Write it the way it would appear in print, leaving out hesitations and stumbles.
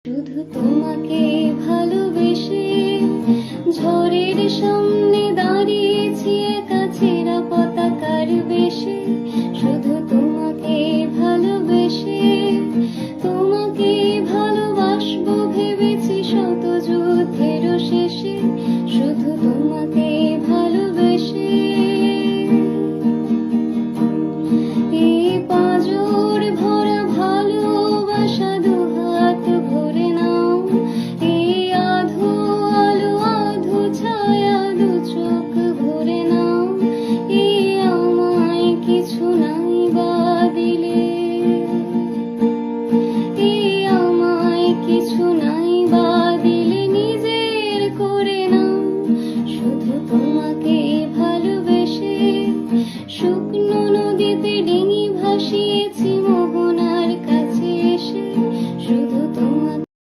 শুধু তোমাকে ভালোবেসে ঝড়ের সামনে দাঁড়িয়েছি একা ছেঁড়া পতাকার বেশে। শুধু তোমাকে ভালোবেসে তোমাকে ভালোবাসবো ভেবেছি শত যুদ্ধের শেষে। শুধু তোমাকে ভালোবেসে এই পাঁজর ভরা ভালোবাসা দুহাত ভরে নাও। এই আধো আলো আধো ছায়া দু চোখ ভরে নাও। এই আমায় কিছু নাই বা দিলে, এই আমায় কিছু নাই বা